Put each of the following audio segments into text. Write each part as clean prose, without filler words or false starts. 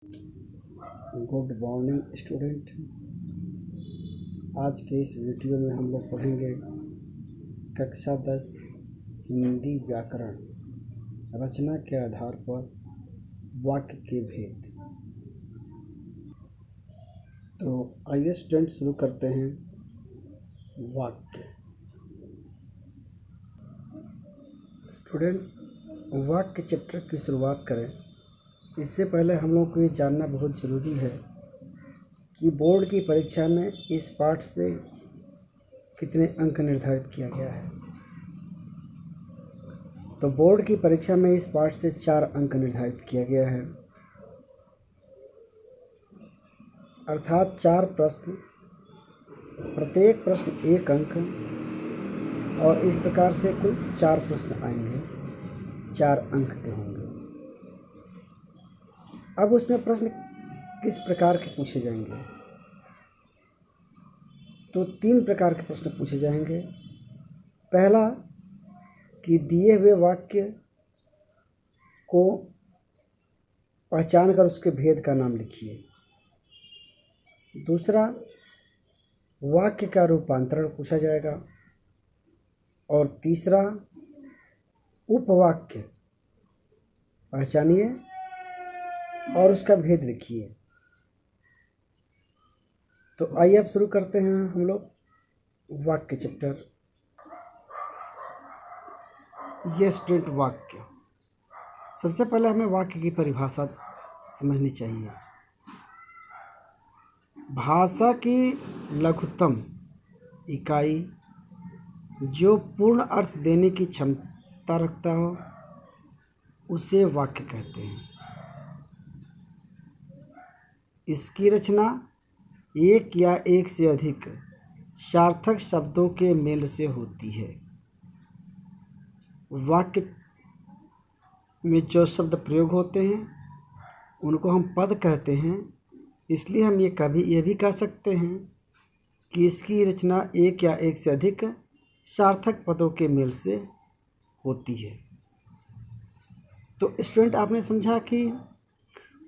Good morning student. आज के इस वीडियो में हम लोग पढ़ेंगे कक्षा 10 हिंदी व्याकरण रचना के आधार पर वाक्य के भेद। तो आइए स्टूडेंट शुरू करते हैं। वाक्य स्टूडेंट्स वाक्य चैप्टर की शुरुआत करें। इससे पहले हम लोग को ये जानना बहुत ज़रूरी है कि बोर्ड की परीक्षा में इस पाठ से कितने अंक निर्धारित किया गया है। तो बोर्ड की परीक्षा में इस पाठ से 4 अंक निर्धारित किया गया है, अर्थात 4 प्रश्न, प्रत्येक प्रश्न 1 अंक, और इस प्रकार से कुल 4 प्रश्न आएंगे, 4 अंक के होंगे। अब उसमें प्रश्न किस प्रकार के पूछे जाएंगे? तो 3 प्रकार के प्रश्न पूछे जाएंगे। पहला कि दिए हुए वाक्य को पहचान कर उसके भेद का नाम लिखिए। दूसरा वाक्य का रूपांतरण पूछा जाएगा। और तीसरा उपवाक्य पहचानिए और उसका भेद लिखिए। तो आइए अब शुरू करते हैं हम लोग वाक्य चैप्टर। ये स्टूडेंट वाक्य, सबसे पहले हमें वाक्य की परिभाषा समझनी चाहिए। भाषा की लघुतम इकाई जो पूर्ण अर्थ देने की क्षमता रखता हो उसे वाक्य कहते हैं। इसकी रचना एक या एक से अधिक सार्थक शब्दों के मेल से होती है। वाक्य में जो शब्द प्रयोग होते हैं उनको हम पद कहते हैं। इसलिए हम ये भी कह सकते हैं कि इसकी रचना एक या एक से अधिक सार्थक पदों के मेल से होती है। तो स्टूडेंट, आपने समझा कि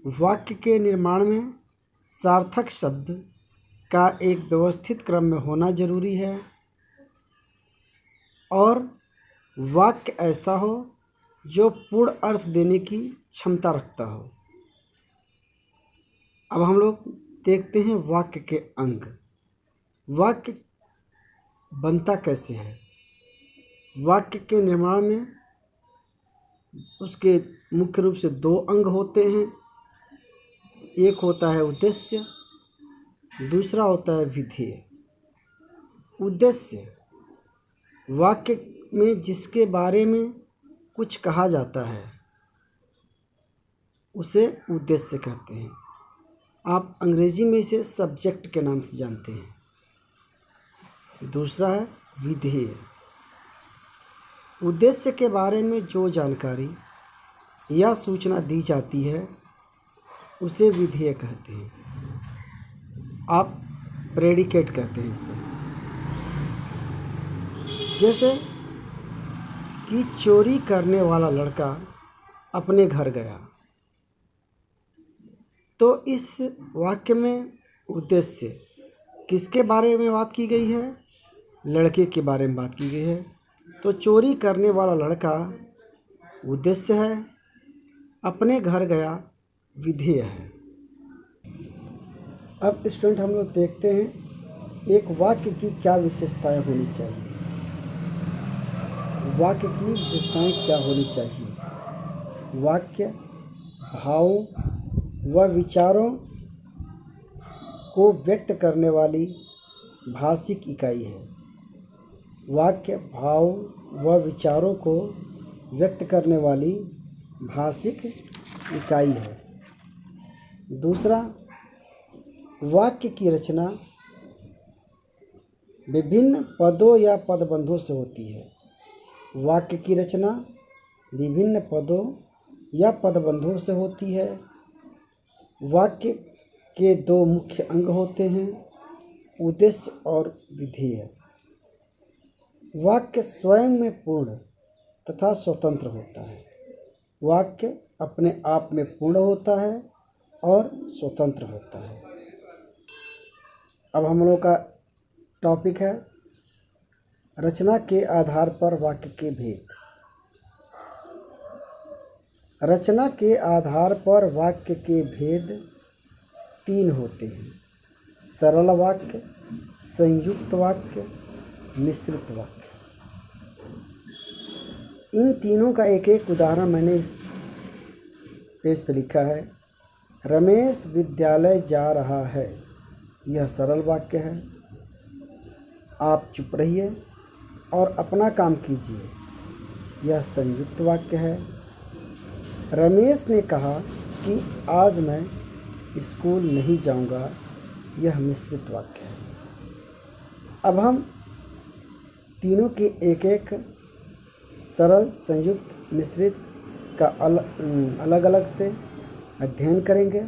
वाक्य के निर्माण में सार्थक शब्द का एक व्यवस्थित क्रम में होना जरूरी है और वाक्य ऐसा हो जो पूर्ण अर्थ देने की क्षमता रखता हो। अब हम लोग देखते हैं वाक्य के अंग। वाक्य बनता कैसे है? वाक्य के निर्माण में उसके मुख्य रूप से 2 अंग होते हैं। एक होता है उद्देश्य, दूसरा होता है विधेय। उद्देश्य वाक्य में जिसके बारे में कुछ कहा जाता है उसे उद्देश्य कहते हैं। आप अंग्रेजी में इसे सब्जेक्ट के नाम से जानते हैं। दूसरा है विधेय। उद्देश्य के बारे में जो जानकारी या सूचना दी जाती है उसे विधेय कहते हैं। आप प्रेडिकेट कहते हैं इससे। जैसे कि चोरी करने वाला लड़का अपने घर गया, तो इस वाक्य में उद्देश्य किसके बारे में बात की गई है? लड़के के बारे में बात की गई है। तो चोरी करने वाला लड़का उद्देश्य है, अपने घर गया विधेय है। अब स्टूडेंट, हम लोग देखते हैं एक वाक्य की क्या विशेषताएं होनी चाहिए। वाक्य की विशेषताएं क्या होनी चाहिए? वाक्य भावों व विचारों को व्यक्त करने वाली भाषिक इकाई है। वाक्य भाव व विचारों को व्यक्त करने वाली भाषिक इकाई है। दूसरा, वाक्य की रचना विभिन्न पदों या पदबंधों से होती है। वाक्य की रचना विभिन्न पदों या पदबंधों से होती है। वाक्य के 2 मुख्य अंग होते हैं, उद्देश्य और विधेय। वाक्य स्वयं में पूर्ण तथा स्वतंत्र होता है। वाक्य अपने आप में पूर्ण होता है और स्वतंत्र होता है। अब हम लोग का टॉपिक है रचना के आधार पर वाक्य के भेद। रचना के आधार पर वाक्य के भेद 3 होते हैं: सरल वाक्य, संयुक्त वाक्य, मिश्रित वाक्य। इन तीनों का एक एक उदाहरण मैंने इस पेज पे लिखा है। रमेश विद्यालय जा रहा है, यह सरल वाक्य है। आप चुप रहिए और अपना काम कीजिए, यह संयुक्त वाक्य है। रमेश ने कहा कि आज मैं स्कूल नहीं जाऊंगा, यह मिश्रित वाक्य है। अब हम तीनों के एक एक सरल, संयुक्त, मिश्रित का अलग अलग से अध्ययन करेंगे।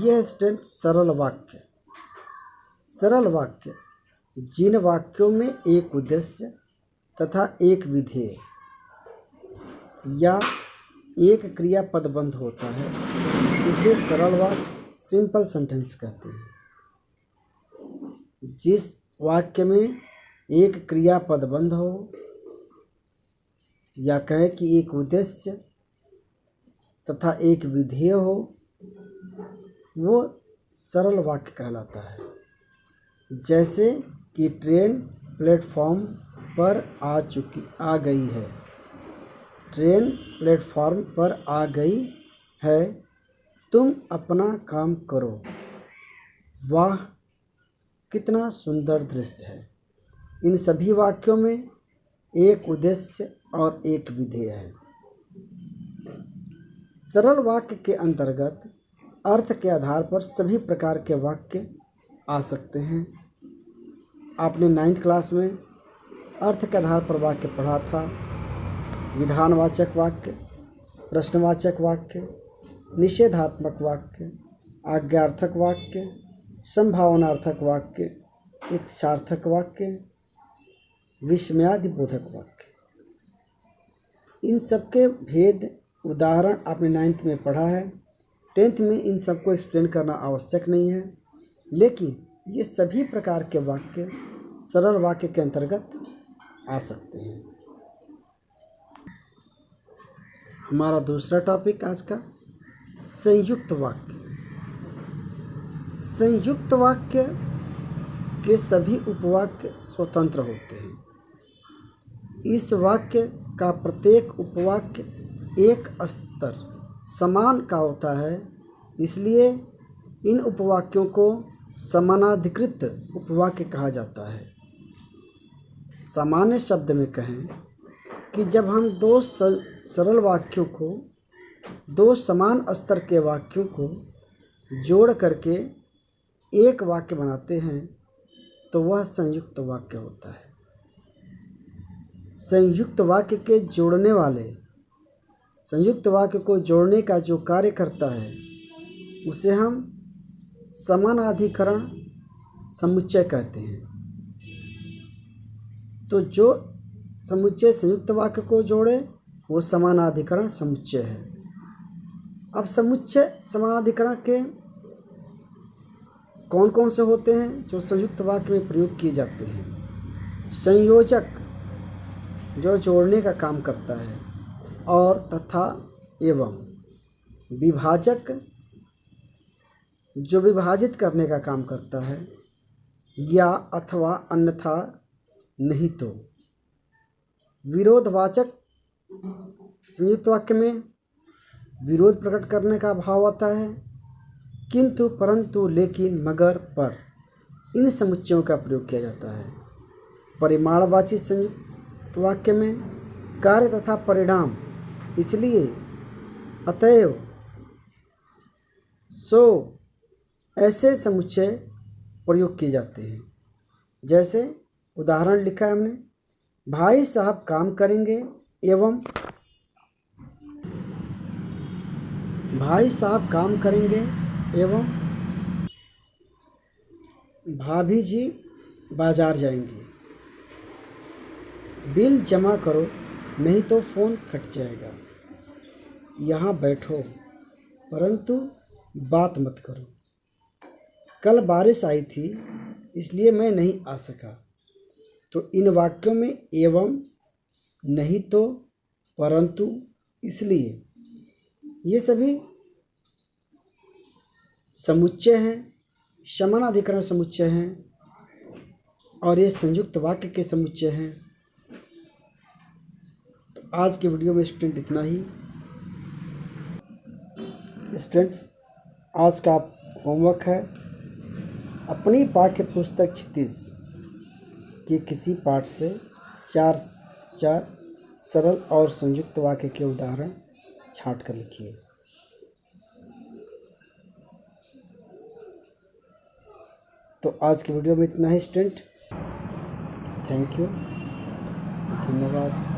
यह स्टूडेंट सरल वाक्य। सरल वाक्य जिन वाक्यों में एक उद्देश्य तथा एक विधेय या एक क्रियापद बंध होता है उसे सरल वाक्य, सिंपल सेंटेंस कहते हैं। जिस वाक्य में एक क्रियापद बंध हो या कहे कि एक उद्देश्य तथा एक विधेय हो, वो सरल वाक्य कहलाता है। जैसे कि ट्रेन प्लेटफॉर्म पर आ गई है। ट्रेन प्लेटफॉर्म पर आ गई है, तुम अपना काम करो। वाह कितना सुंदर दृश्य है। इन सभी वाक्यों में एक उद्देश्य और एक विधेय है। सरल वाक्य के अंतर्गत अर्थ के आधार पर सभी प्रकार के वाक्य आ सकते हैं। आपने 9th क्लास में अर्थ के आधार पर वाक्य पढ़ा था। विधानवाचक वाक्य, प्रश्नवाचक वाक्य, निषेधात्मक वाक्य, आज्ञार्थक वाक्य, संभावनार्थक वाक्य, इच्छार्थक वाक्य, विस्मयादिबोधक वाक्य। इन सबके भेद उदाहरण आपने 9th में पढ़ा है। 10th में इन सबको एक्सप्लेन करना आवश्यक नहीं है, लेकिन ये सभी प्रकार के वाक्य सरल वाक्य के अंतर्गत आ सकते हैं। हमारा दूसरा टॉपिक आज का संयुक्त वाक्य। संयुक्त वाक्य के सभी उपवाक्य स्वतंत्र होते हैं। इस वाक्य का प्रत्येक उपवाक्य एक स्तर समान का होता है, इसलिए इन उपवाक्यों को समानाधिकृत उपवाक्य कहा जाता है। सामान्य शब्द में कहें कि जब हम दो सरल वाक्यों को, दो समान स्तर के वाक्यों को जोड़ करके एक वाक्य बनाते हैं तो वह संयुक्त वाक्य होता है। संयुक्त वाक्य के जोड़ने वाले, संयुक्त वाक्य को जोड़ने का जो कार्य करता है उसे हम समानाधिकरण समुच्चय कहते हैं। तो जो समुच्चय संयुक्त वाक्य को जोड़े वो समानाधिकरण समुच्चय है। अब समुच्चय समानाधिकरण के कौन कौन से होते हैं जो संयुक्त वाक्य में प्रयोग किए जाते हैं? संयोजक जो जोड़ने का काम करता है, और तथा एवं। विभाजक जो विभाजित करने का काम करता है, या अथवा अन्यथा नहीं तो। विरोधवाचक संयुक्त वाक्य में विरोध प्रकट करने का भाव आता है। किंतु, परंतु, लेकिन, मगर, पर, इन समुच्चयों का प्रयोग किया जाता है। परिमाणवाची संयुक्त वाक्य में कार्य तथा परिणाम, इसलिए, अतएव, सो, ऐसे समुच्चय प्रयोग किए जाते हैं। जैसे उदाहरण लिखा है हमने, भाई साहब काम करेंगे एवं भाई साहब काम करेंगे एवं भाभी जी बाजार जाएंगे। बिल जमा करो नहीं तो फ़ोन कट जाएगा। यहाँ बैठो, परंतु बात मत करो। कल बारिश आई थी इसलिए मैं नहीं आ सका। तो इन वाक्यों में एवं, नहीं तो, परंतु, इसलिए ये सभी समुच्चय हैं, समानाधिकरण समुच्चय हैं और ये संयुक्त वाक्य के समुच्चय हैं। तो आज के वीडियो में स्टूडेंट इतना ही। स्टूडेंट्स, आज का होमवर्क है अपनी पाठ्य पुस्तक क्षितिज के किसी पाठ से चार सरल और संयुक्त वाक्य के उदाहरण छांट कर लिखिए। तो आज की वीडियो में इतना ही स्टूडेंट। थैंक यू, धन्यवाद।